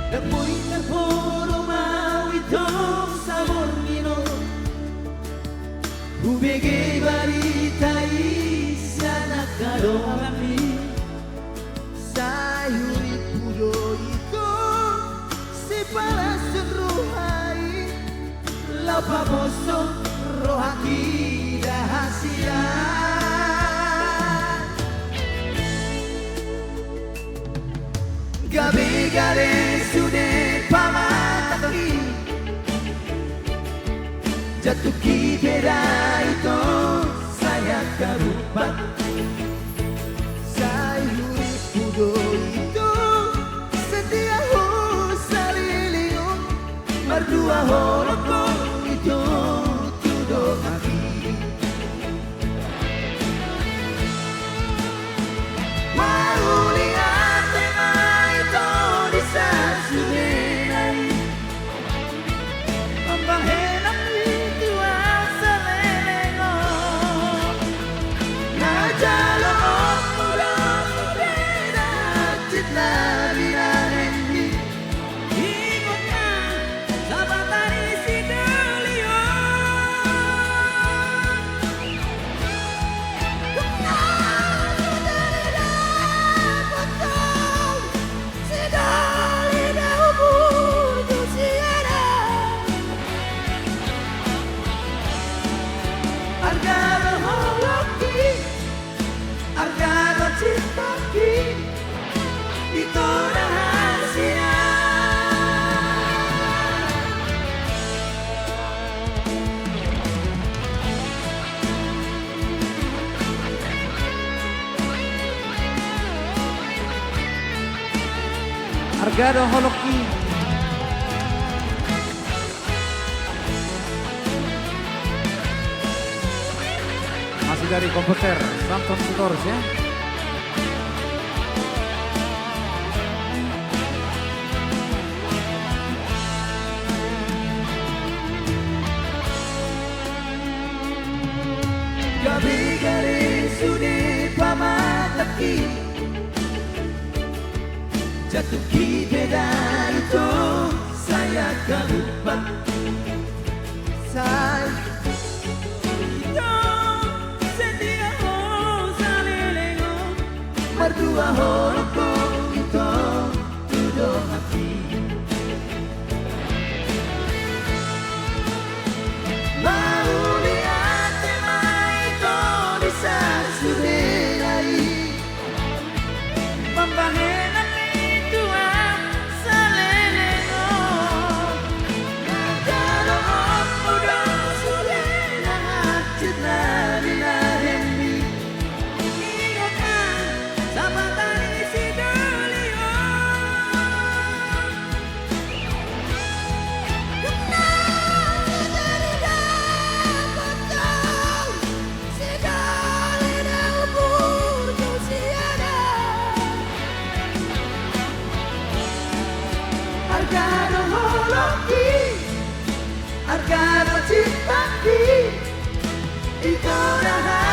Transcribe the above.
Ako'y nagpuro itong sabor minum. Hubigay balitay sa nakarami. Sayuri puyo ito si para sa ruhay. La famoso rohaki rahasia. Gabi-gabi sudah pamataki. Jatuh kibera itu saya karupat. Sayuri pudo itu setia ho salilingon. Merdua horoko itu tudo aki. Mauli ate mai to di sasunenai. Pambahenang itu asa lelengo. Najalo mula subeda citla biranendi. Ingat na sabatani si Delio. Argado holoki, argado ciptaki, itu rahasia. Argado Holoki. Masih dari komputer Samson Scores ya. Gabi-gabi sudah pamataki. Jatuh kibera itu saya karupat. Saya setia ho salilingo. Merdua horoko itu tudo hati. Mau lihat tema itu bisa suderai. Pembangunan itu asa lelengo. Kalau muda sudah cita biranendi. Ingatkan sabatani si Delio. Argado holoki, argado ciptaki, itu rahasia.